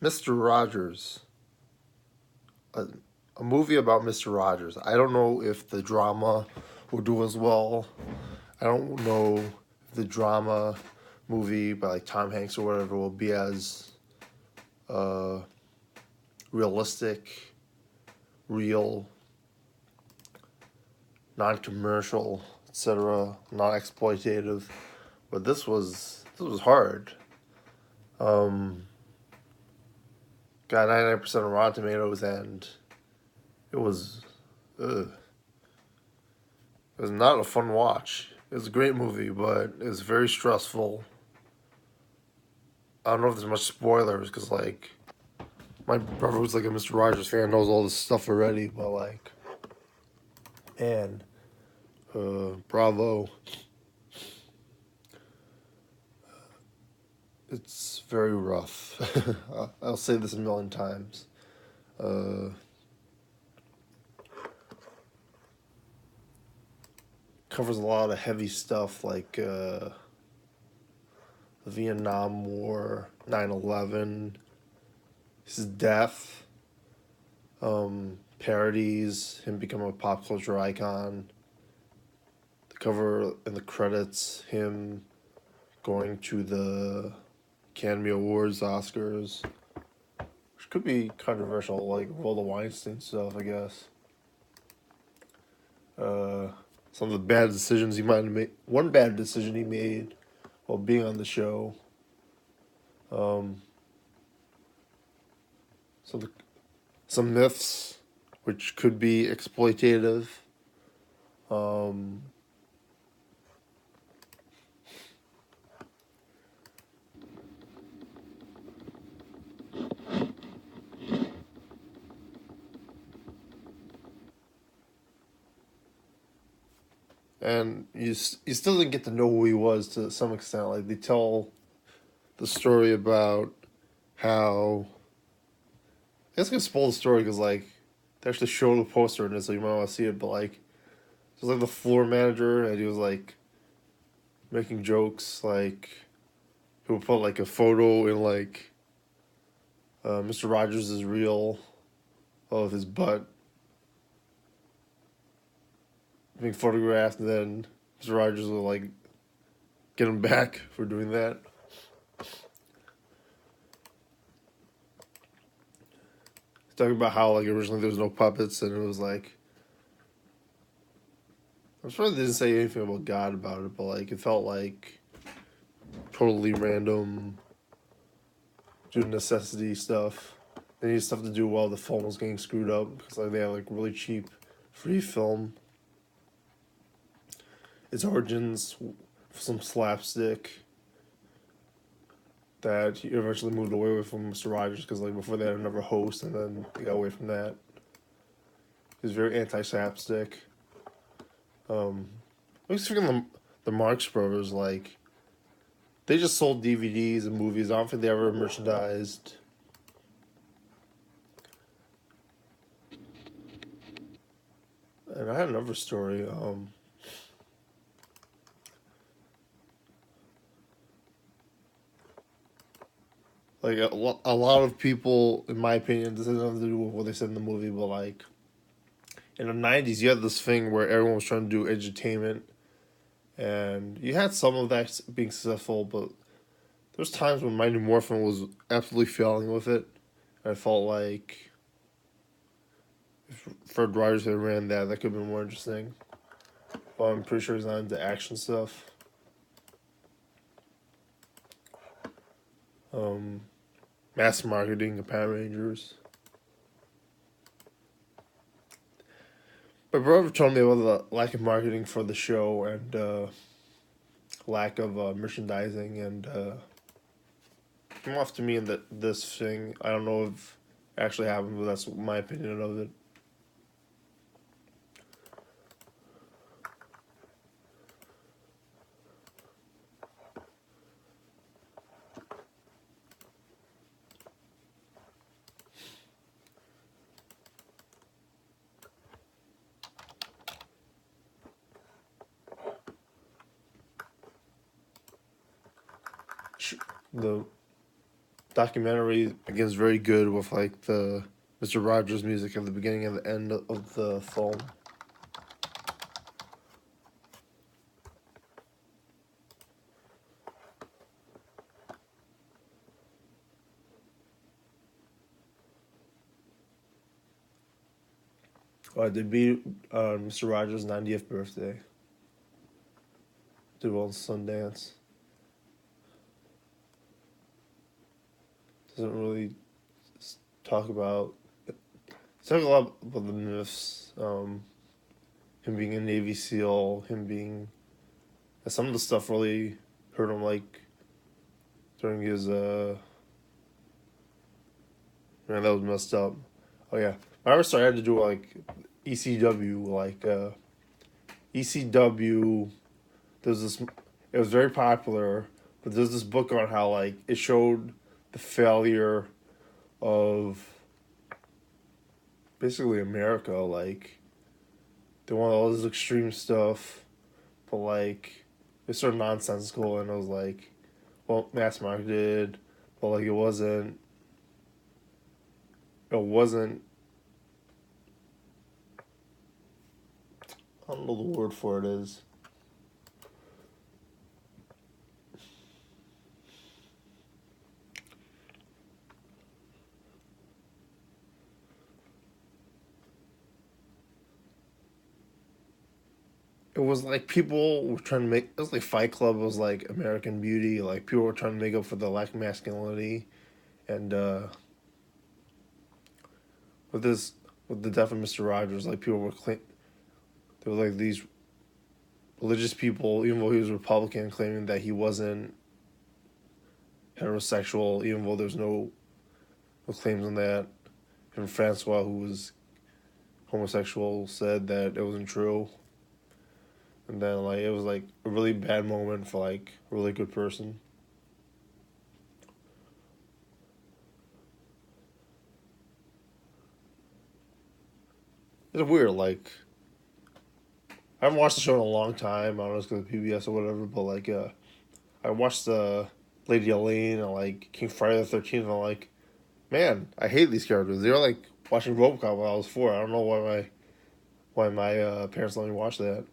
Mr. Rogers, a, a movie about Mr. Rogers. I don't know if the drama will do as well. I don't know if the drama movie by like Tom Hanks or whatever will be as uh, realistic, real, non-commercial, etc., non-exploitative. But this was hard. Um, got 99% on Rotten Tomatoes, and it was ugh, it was not a fun watch. It was a great movie, but it was very stressful. I don't know if there's much spoilers because like my brother who's like a Mr. Rogers fan knows all this stuff already, but like and bravo. It's very rough. I'll say this a million times. Uh, Covers a lot of heavy stuff like the Vietnam War, 9/11, his death, parodies, him becoming a pop culture icon. The cover and the credits, him going to the Academy Awards, Oscars, which could be controversial, like all the Weinstein stuff, I guess. Uh, some of the bad decisions he might have made. One bad decision he made while being on the show. Um, some some myths, which could be exploitative. Um, and you still didn't get to know who he was to some extent. Like they tell the story about how it's gonna spoil the story because like they actually show the poster in it, so you might want to see it. But like it was like the floor manager, and he was like making jokes. Like he would put like a photo in like Mr. Rogers is real of his butt being photographed, and then Mr. Rogers would like get him back for doing that. He's talking about how like originally there was no puppets, and it was like I'm surprised they didn't say anything about God about it, but like it felt like totally random, due to necessity stuff. They needed stuff to do while the film was getting screwed up because like they had like really cheap, free film. Its origins, some slapstick that he eventually moved away with from Mr. Rogers because like before they had another host and then they got away from that. He was very anti-slapstick. I was thinking the Marx Brothers like they just sold DVDs and movies. I don't think they ever merchandised. And I had another story. Like a lot of people, in my opinion, this has nothing to do with what they said in the movie, but like in the '90s, you had this thing where everyone was trying to do edutainment, and you had some of that being successful, but there's times when Mighty Morphin was absolutely failing with it. I felt like if Fred Rogers had ran that, that could have been more interesting. But I'm pretty sure he's not into action stuff. Um, Mass marketing of Power Rangers. My brother told me about the lack of marketing for the show and lack of merchandising and came off to me in that this thing. I don't know if it actually happened, but that's my opinion of it. The documentary again is very good with like the Mister Rogers music at the beginning and the end of the film. They beat Mister Rogers' 90th birthday. Did well in Sundance. Doesn't really talk about. Talk a lot about the myths. Him being a Navy SEAL, him being some of the stuff really hurt him like during his man, that was messed up. Oh yeah. I ever started to do like ECW, ECW. There's this. It was very popular, but there's this book on how like it showed the failure of basically America. Like they wanted all this extreme stuff, but like it's sort of nonsensical, and it was like, well, mass marketed, but like it wasn't. It wasn't. I don't know the word for it is. It was like people were trying to make. It was like Fight Club was like American Beauty. Like people were trying to make up for the lack of masculinity, and with this, with the death of Mister Rogers, like people were there were like these religious people, even though he was Republican, claiming that he wasn't heterosexual, even though there's no claims on that. And Francois, who was homosexual, said that it wasn't true. And then like it was like a really bad moment for like a really good person. It's weird. Like I haven't watched the show in a long time. I don't know if it's because of PBS or whatever, but like I watched Lady Elaine and like King Friday the 13th. And I'm like, man, I hate these characters. They were like watching RoboCop when I was 4. I don't know why my parents let me watch that.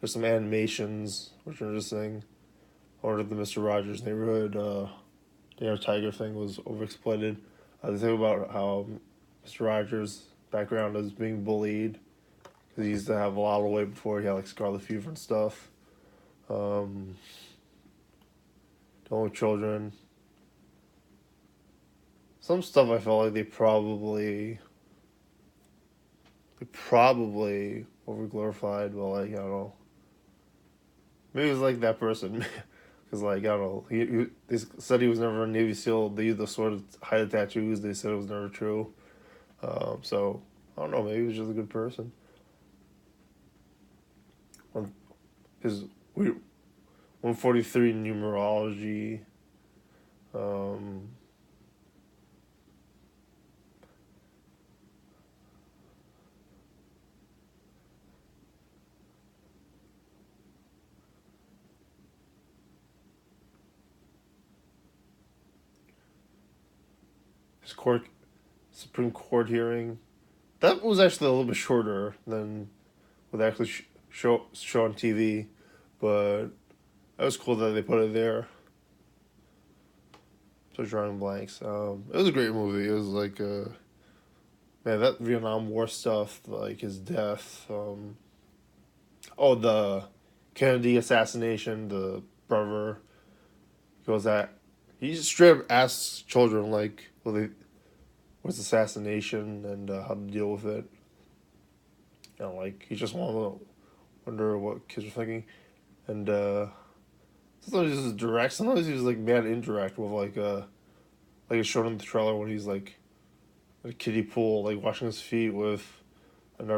There's some animations which are interesting. Or the Mister Rogers Neighborhood, the Tiger thing was overexploited. They think about how Mister Rogers' background is being bullied because he used to have a lot of weight before he had like scarlet fever and stuff. Um, the only children. Some stuff I felt like they probably over glorified, but like I don't know. Maybe it was like that person. Because, like, I don't know. They said he was never a Navy SEAL. They used the sort of hide the tattoos. They said it was never true. So, I don't know. Maybe he was just a good person. His 143 numerology. Um, his Supreme Court hearing. That was actually a little bit shorter than what they actually show on TV. But that was cool that they put it there. So drawing blanks. It was a great movie. It was like man, that Vietnam War stuff, like his death. Oh, the Kennedy assassination. The brother goes at. He just straight up asks children like, what's assassination and how to deal with it. Like he just wanted to wonder what kids were thinking, and sometimes he was direct. Sometimes he was like mad indirect with like it's shown in the trailer when he's like at a kiddie pool, like washing his feet with an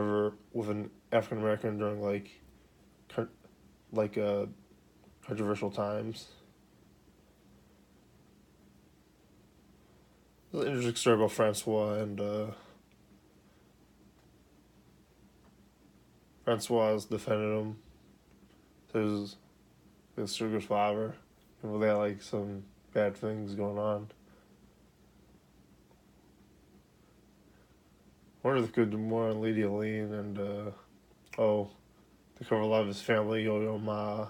African American during like controversial times. There's an interesting story about Francois and Francois defended him to his sugar's father. Well, they had like some bad things going on. I wonder if they could do more on Lady Elaine and oh, they cover a lot of his family, Yo-Yo Ma.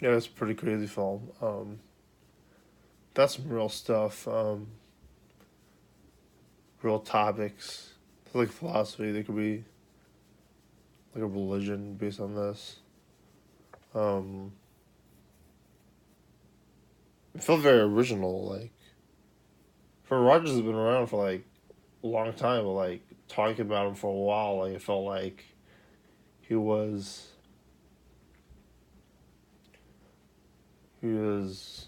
Yeah, it's a pretty crazy film. That's some real stuff. Real topics. Like philosophy. There could be like a religion based on this. Um, it felt very original. Like, for Rogers has been around for like a long time, but like talking about him for a while, like it felt like he was he was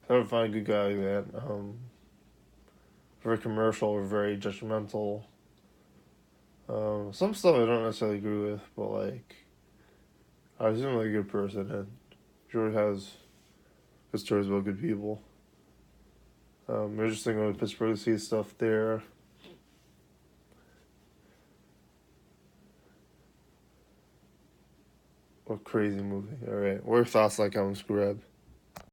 I would find a good guy like that. Very commercial or very judgmental. Some stuff I don't necessarily agree with, but like I was a really good person, and George has good stories about good people. Interesting with Pittsburgh to see stuff there. What crazy movie! All right, what are your thoughts like on Scrub?